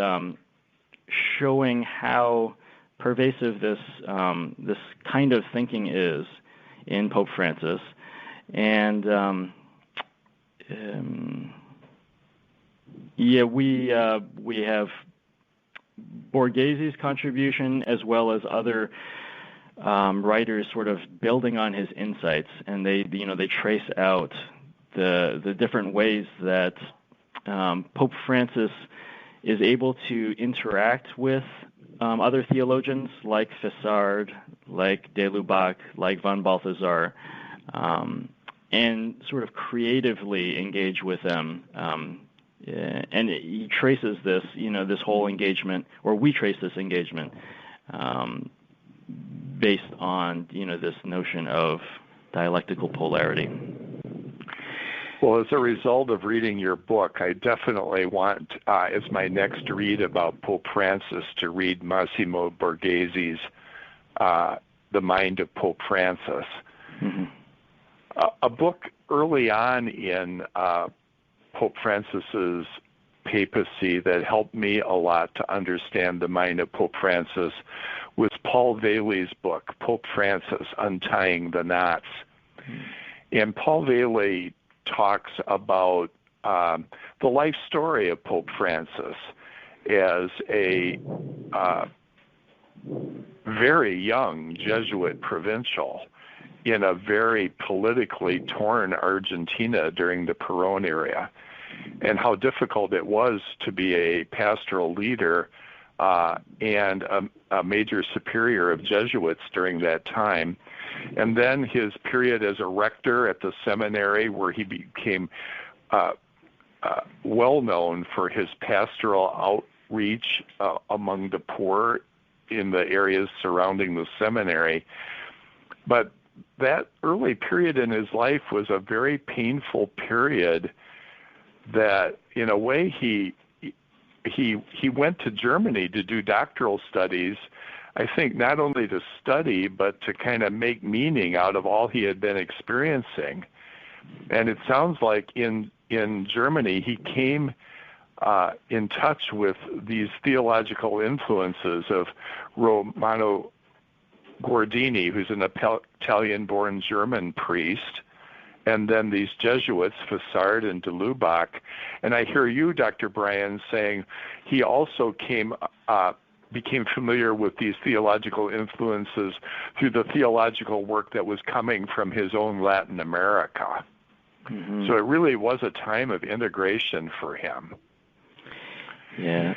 showing how pervasive this kind of thinking is in Pope Francis, and we have Borghese's contribution as well as other writers sort of building on his insights, and they trace out the different ways that Pope Francis is able to interact with other theologians like Fessard, like de Lubac, like von Balthasar, and sort of creatively engage with them. And he traces this, this whole engagement, or we trace this engagement based on, this notion of dialectical polarity. Well, as a result of reading your book, I definitely want, as my next read about Pope Francis, to read Massimo Borghese's The Mind of Pope Francis. Mm-hmm. A book early on in Pope Francis's papacy that helped me a lot to understand the mind of Pope Francis was Paul Valé's book, Pope Francis, Untying the Knots. Mm-hmm. And Paul Valle talks about the life story of Pope Francis as a very young Jesuit provincial in a very politically torn Argentina during the Perón era, and how difficult it was to be a pastoral leader and a major superior of Jesuits during that time. And then his period as a rector at the seminary, where he became well known for his pastoral outreach among the poor in the areas surrounding the seminary. But that early period in his life was a very painful period that, in a way, he went to Germany to do doctoral studies, I think not only to study, but to kind of make meaning out of all he had been experiencing. And it sounds like in Germany, he came in touch with these theological influences of Romano Guardini, who's an Italian-born German priest, and then these Jesuits, Fessard and de Lubac. And I hear you, Dr. Bryan, saying he also became familiar with these theological influences through the theological work that was coming from his own Latin America. Mm-hmm. So it really was a time of integration for him. Yeah.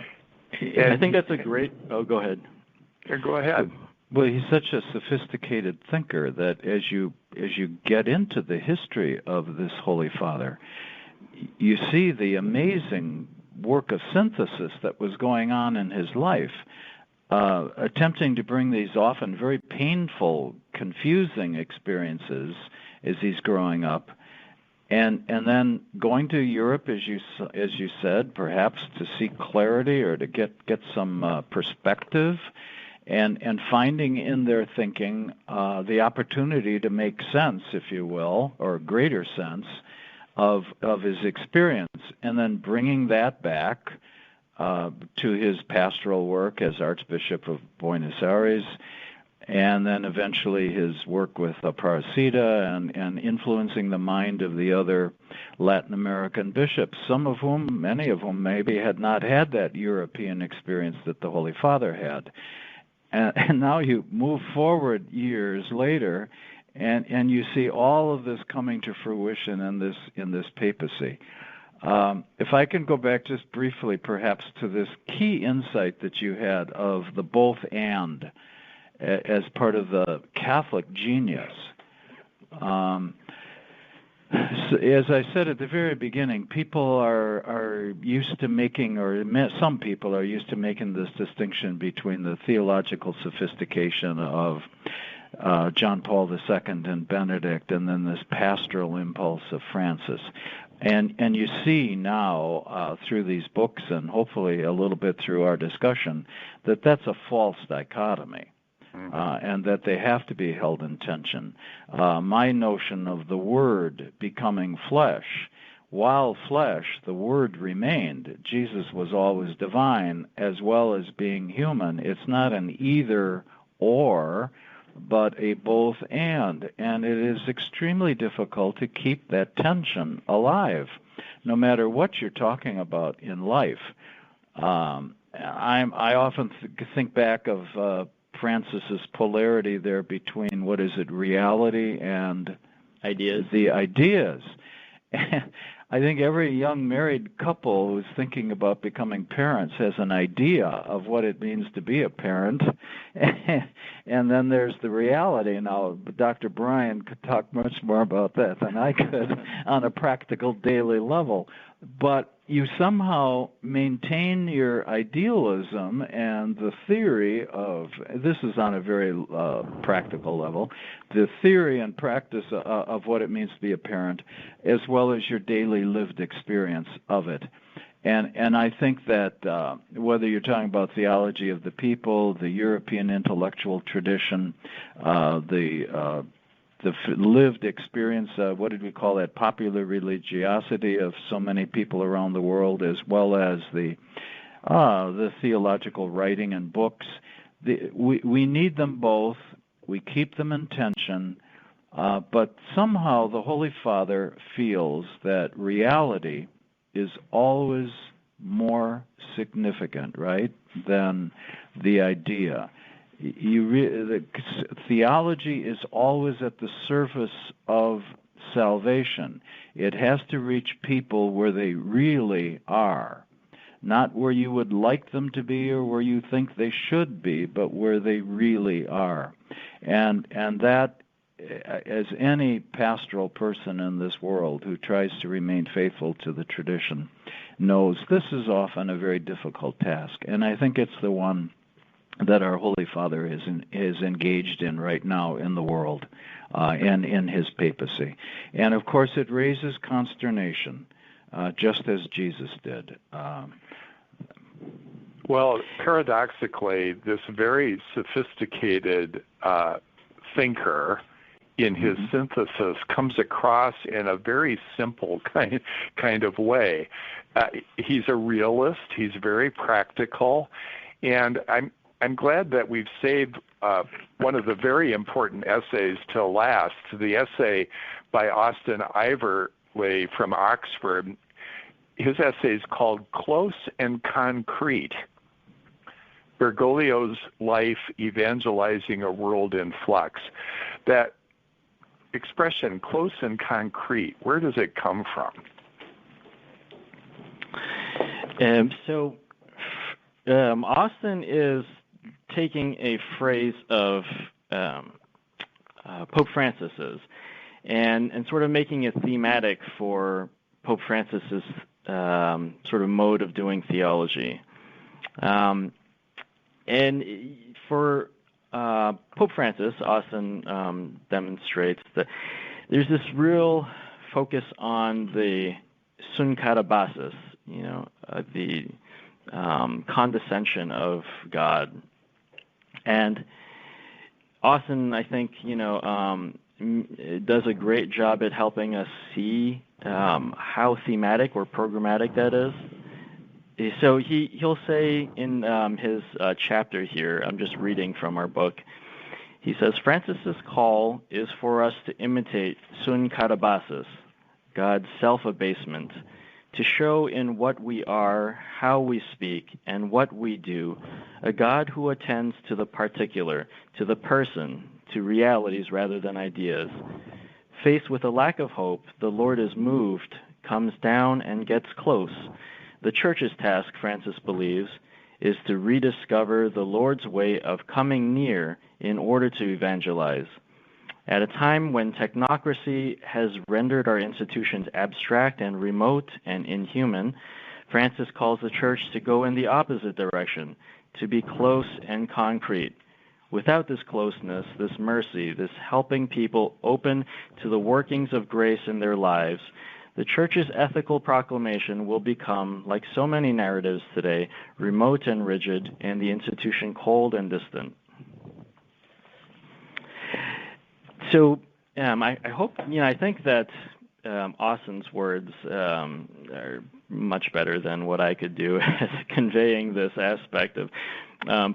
And I think that's a great... Oh, go ahead. Yeah, go ahead. Well, he's such a sophisticated thinker that as you get into the history of this Holy Father, you see the amazing work of synthesis that was going on in his life, attempting to bring these often very painful, confusing experiences as he's growing up, and then going to Europe, as you said, perhaps to seek clarity or to get some perspective. And finding in their thinking the opportunity to make sense, if you will, or greater sense of his experience, and then bringing that back to his pastoral work as Archbishop of Buenos Aires, and then eventually his work with Aparecida and influencing the mind of the other Latin American bishops, many of whom maybe had not had that European experience that the Holy Father had. and now you move forward years later, and you see all of this coming to fruition in this papacy. If I can go back just briefly, perhaps, to this key insight that you had of the both and as part of the Catholic genius. So as I said at the very beginning, people are used to making, or some people are used to making this distinction between the theological sophistication of John Paul II and Benedict, and then this pastoral impulse of Francis. And you see now through these books, and hopefully a little bit through our discussion, that that's a false dichotomy. And that they have to be held in tension. My notion of the Word becoming flesh, while flesh, the Word remained. Jesus was always divine as well as being human. It's not an either or, but a both and it is extremely difficult to keep that tension alive, no matter what you're talking about in life. I often think back of Francis's polarity there between, what is it, reality and ideas. The ideas. I think every young married couple who's thinking about becoming parents has an idea of what it means to be a parent, and then there's the reality. Now, Dr. Brian could talk much more about that than I could on a practical daily level, but you somehow maintain your idealism and the theory of, this is on a very practical level, the theory and practice of what it means to be a parent, as well as your daily lived experience of it. And I think that whether you're talking about theology of the people, the European intellectual tradition, the lived experience, what did we call that, popular religiosity of so many people around the world, as well as the theological writing and books. We need them both. We keep them in tension, but somehow the Holy Father feels that reality is always more significant, right, than the idea. Theology is always at the surface of salvation. It has to reach people where they really are, not where you would like them to be or where you think they should be, but where they really are. And that, as any pastoral person in this world who tries to remain faithful to the tradition knows, this is often a very difficult task. And I think it's the one that our Holy Father is engaged in right now in the world and in his papacy. And of course it raises consternation, just as Jesus did. Well, paradoxically, this very sophisticated thinker in his synthesis comes across in a very simple kind of way. He's a realist. He's very practical. And I'm glad that we've saved one of the very important essays to last, the essay by Austin Iverley from Oxford. His essay is called Close and Concrete, Bergoglio's Life Evangelizing a World in Flux. That expression, close and concrete, where does it come from? Austin is taking a phrase of Pope Francis's and sort of making it thematic for Pope Francis's sort of mode of doing theology. And for Pope Francis, Austin demonstrates that there's this real focus on the sun catabasis, the condescension of God. And Austin, I think, does a great job at helping us see how thematic or programmatic that is. So he'll say in his chapter here, I'm just reading from our book, he says, Francis's call is for us to imitate sun catabasis, God's self-abasement, to show in what we are, how we speak, and what we do, a God who attends to the particular, to the person, to realities rather than ideas. Faced with a lack of hope, the Lord is moved, comes down, and gets close. The Church's task, Francis believes, is to rediscover the Lord's way of coming near in order to evangelize. At a time when technocracy has rendered our institutions abstract and remote and inhuman, Francis calls the Church to go in the opposite direction, to be close and concrete. Without this closeness, this mercy, this helping people open to the workings of grace in their lives, the Church's ethical proclamation will become, like so many narratives today, remote and rigid, and the institution cold and distant. So I hope, I think that Austin's words are much better than what I could do as conveying this aspect of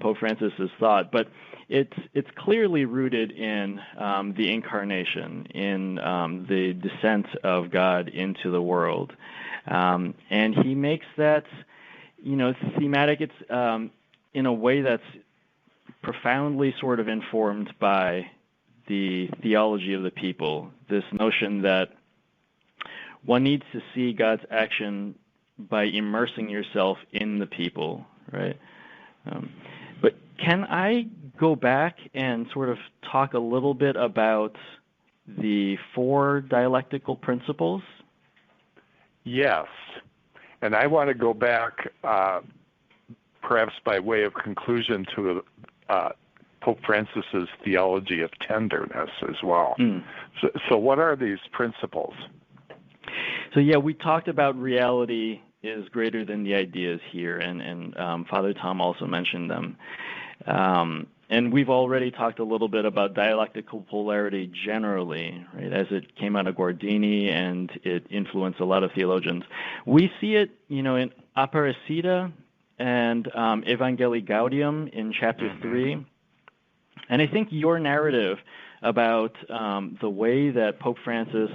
Pope Francis's thought. But it's clearly rooted in the incarnation, in the descent of God into the world, and he makes that, thematic. It's in a way that's profoundly sort of informed by the theology of the people, this notion that one needs to see God's action by immersing yourself in the people, right? But can I go back and sort of talk a little bit about the 4 dialectical principles? Yes. And I want to go back, perhaps by way of conclusion, to Pope Francis's theology of tenderness as well. So what are these principles? So we talked about reality is greater than the ideas here, and Father Tom also mentioned them. And we've already talked a little bit about dialectical polarity generally, right, as it came out of Guardini and it influenced a lot of theologians. We see it, in Aparecida and Evangelii Gaudium in chapter 3. And I think your narrative about the way that Pope Francis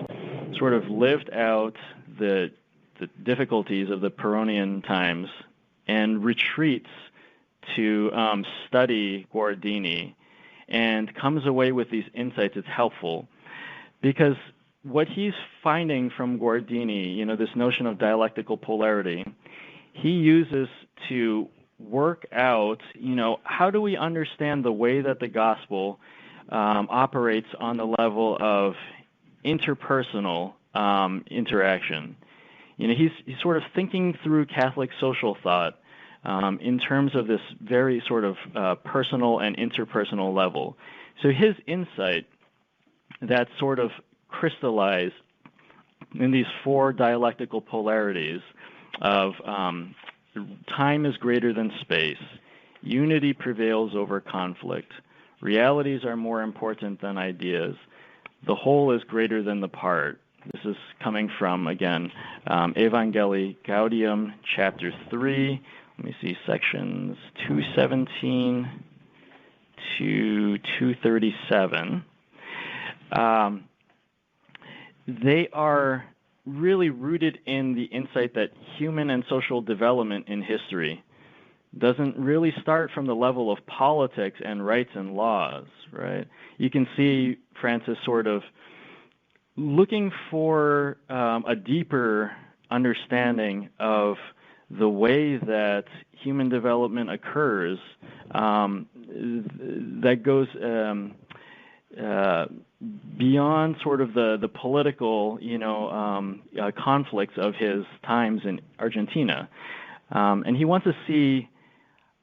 sort of lived out the difficulties of the Pyrrhonian times and retreats to study Guardini and comes away with these insights is helpful, because what he's finding from Guardini, this notion of dialectical polarity, he uses to work out, how do we understand the way that the gospel operates on the level of interpersonal interaction. He's sort of thinking through Catholic social thought in terms of this very sort of personal and interpersonal level. So his insight that sort of crystallized in these 4 dialectical polarities of time is greater than space, unity prevails over conflict, realities are more important than ideas, the whole is greater than the part. This is coming from, again, Evangelii Gaudium, chapter 3. Let me see, sections 217 to 237. They are really rooted in the insight that human and social development in history doesn't really start from the level of politics and rights and laws, right? You can see Francis sort of looking for a deeper understanding of the way that human development occurs that goes beyond sort of the political, conflicts of his times in Argentina. And he wants to see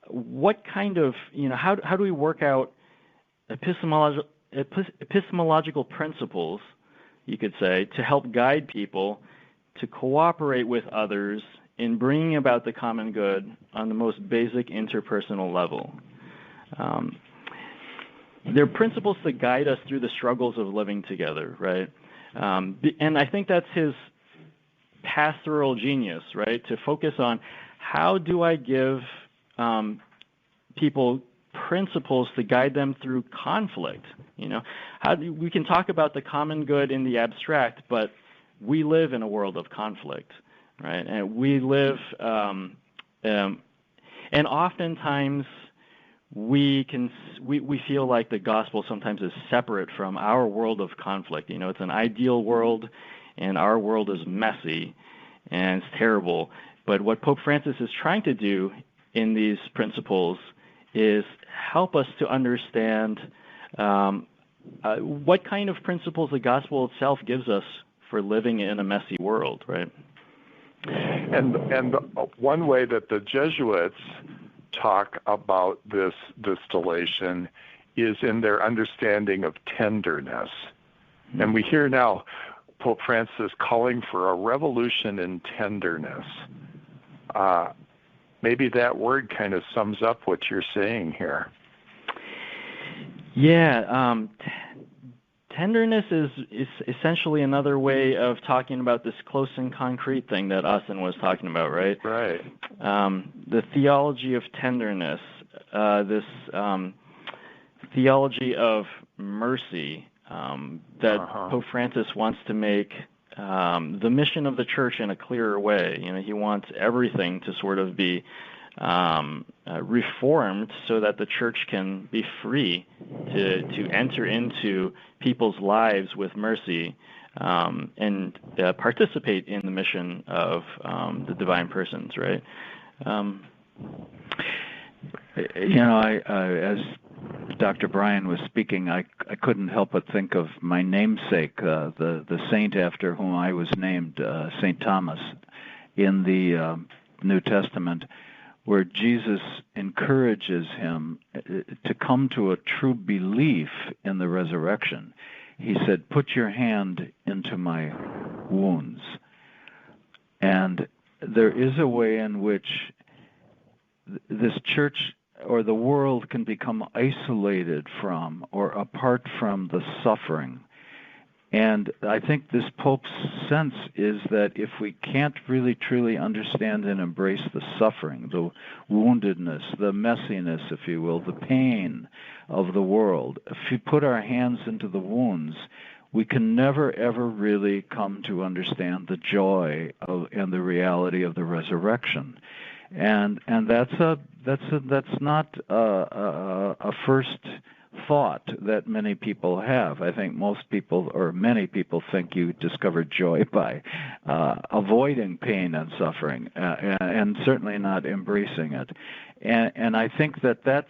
what kind of, how do we work out epistemological principles, you could say, to help guide people to cooperate with others in bringing about the common good on the most basic interpersonal level. They're principles that guide us through the struggles of living together, right? And I think that's his pastoral genius, right? To focus on how do I give people principles to guide them through conflict. We can talk about the common good in the abstract, but we live in a world of conflict. right? And we live, and oftentimes we feel like the gospel sometimes is separate from our world of conflict. It's an ideal world, and our world is messy, and it's terrible. But what Pope Francis is trying to do in these principles is help us to understand what kind of principles the gospel itself gives us for living in a messy world, right? And one way that the Jesuits talk about this distillation is in their understanding of tenderness. Mm-hmm. And we hear now Pope Francis calling for a revolution in tenderness. Maybe that word kind of sums up what you're saying here. Yeah, tenderness is essentially another way of talking about this close and concrete thing that Austin was talking about, right? Right. The theology of tenderness, this theology of mercy that Pope Francis wants to make the mission of the church in a clearer way. He wants everything to sort of be reformed so that the church can be free to enter into people's lives with mercy and participate in the mission of the divine persons, right? As Dr. Brian was speaking, I couldn't help but think of my namesake, the saint after whom I was named, St. Thomas, in the New Testament, where Jesus encourages him to come to a true belief in the resurrection. He said, "Put your hand into my wounds." And there is a way in which this church or the world can become isolated from or apart from the suffering. And I think this Pope's sense is that if we can't really truly understand and embrace the suffering, the woundedness, the messiness, if you will, the pain of the world, if we put our hands into the wounds, we can never, ever really come to understand the joy and the reality of the resurrection. And that's not a first thought that many people have. I think most people, or many people, think you discover joy by avoiding pain and suffering, and certainly not embracing it. And I think that's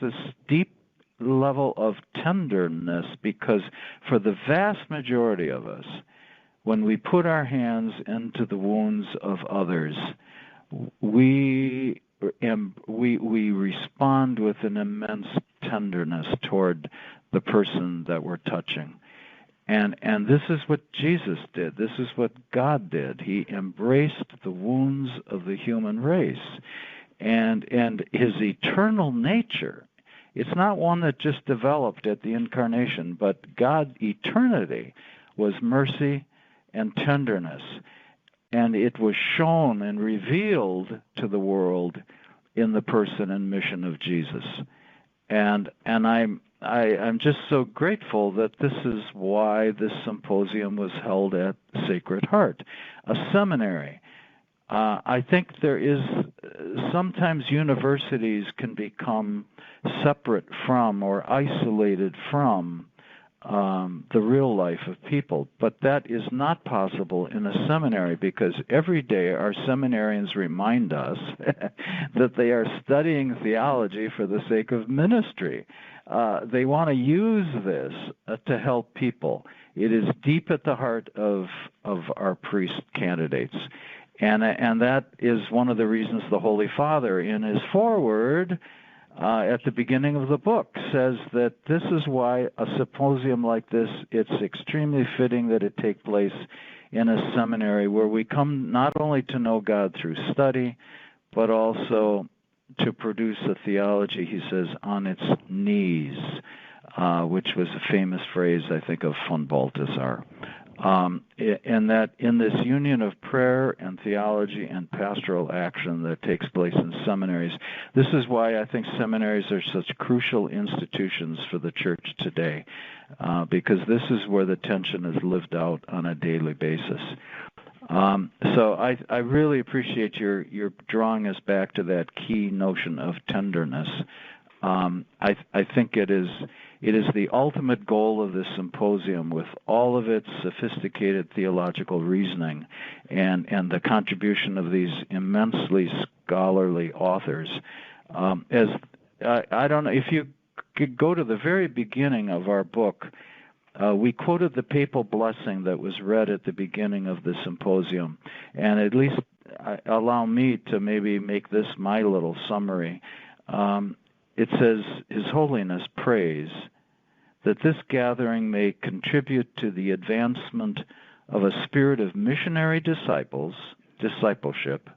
this deep level of tenderness, because for the vast majority of us, when we put our hands into the wounds of others, we respond with an immense tenderness toward the person that we're touching. And this is what Jesus did. This is what God did. He embraced the wounds of the human race. And his eternal nature, it's not one that just developed at the incarnation, but God's eternity was mercy and tenderness. And it was shown and revealed to the world in the person and mission of Jesus. And I'm just so grateful that this is why this symposium was held at Sacred Heart, a seminary. I think there is sometimes universities can become separate from or isolated from the real life of people, but that is not possible in a seminary, because every day our seminarians remind us that they are studying theology for the sake of ministry. They want to use this to help people. It is deep at the heart of our priest candidates. And that is one of the reasons the Holy Father, in his foreword, at the beginning of the book, says that this is why a symposium like this, it's extremely fitting that it take place in a seminary where we come not only to know God through study, but also to produce a theology, he says, on its knees, which was a famous phrase, I think, of von Balthasar. And that in this union of prayer and theology and pastoral action that takes place in seminaries, this is why I think seminaries are such crucial institutions for the church today, because this is where the tension is lived out on a daily basis. So I really appreciate your drawing us back to that key notion of tenderness. I think it is the ultimate goal of this symposium, with all of its sophisticated theological reasoning and the contribution of these immensely scholarly authors. As I don't know if you could go to the very beginning of our book. We quoted the papal blessing that was read at the beginning of the symposium, and at least allow me to maybe make this my little summary. It says, His Holiness prays that this gathering may contribute to the advancement of a spirit of missionary discipleship,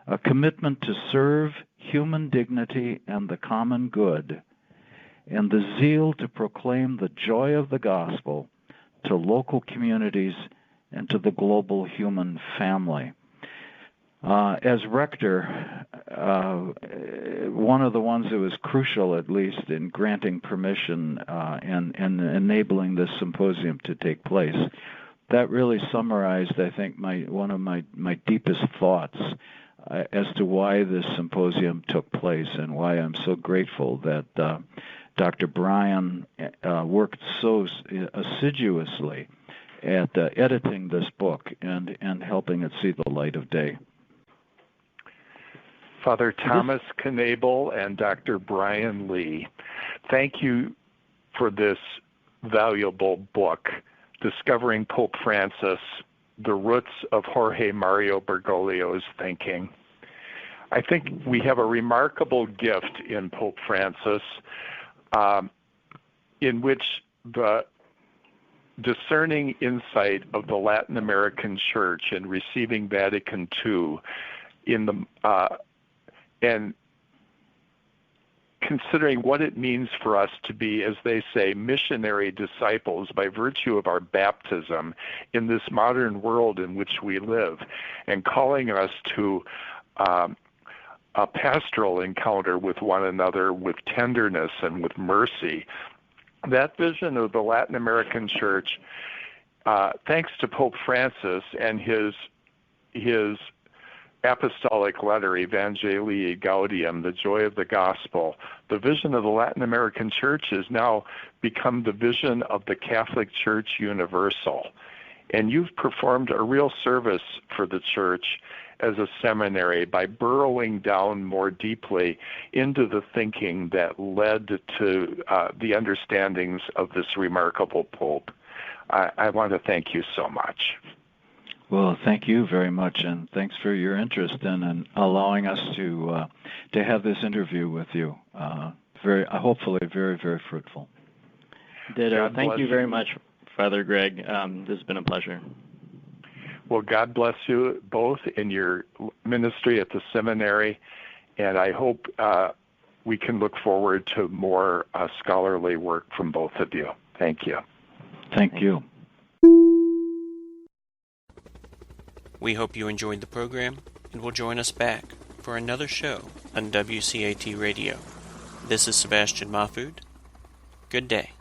a commitment to serve human dignity and the common good, and the zeal to proclaim the joy of the gospel to local communities and to the global human family. As rector, one of the ones that was crucial, at least, in granting permission and enabling this symposium to take place, that really summarized, I think, one of my deepest thoughts as to why this symposium took place and why I'm so grateful that Dr. Brian worked so assiduously at editing this book and helping it see the light of day. Father Thomas Knoebel and Dr. Brian Lee, thank you for this valuable book, Discovering Pope Francis, The Roots of Jorge Mario Bergoglio's Thinking. I think we have a remarkable gift in Pope Francis, in which the discerning insight of the Latin American Church in receiving Vatican II and considering what it means for us to be, as they say, missionary disciples by virtue of our baptism in this modern world in which we live, and calling us to a pastoral encounter with one another with tenderness and with mercy. That vision of the Latin American Church, thanks to Pope Francis and his apostolic letter, Evangelii Gaudium, the joy of the gospel, the vision of the Latin American Church has now become the vision of the Catholic Church universal. And you've performed a real service for the Church as a seminary by burrowing down more deeply into the thinking that led to the understandings of this remarkable Pope. I want to thank you so much. Well, thank you very much, and thanks for your interest in allowing us to have this interview with you. Hopefully, very, very fruitful. Ditto. Thank you very much, Father Greg. This has been a pleasure. Well, God bless you both in your ministry at the seminary, and I hope we can look forward to more scholarly work from both of you. Thank you. Thank you. We hope you enjoyed the program and will join us back for another show on WCAT Radio. This is Sebastian Mahfood. Good day.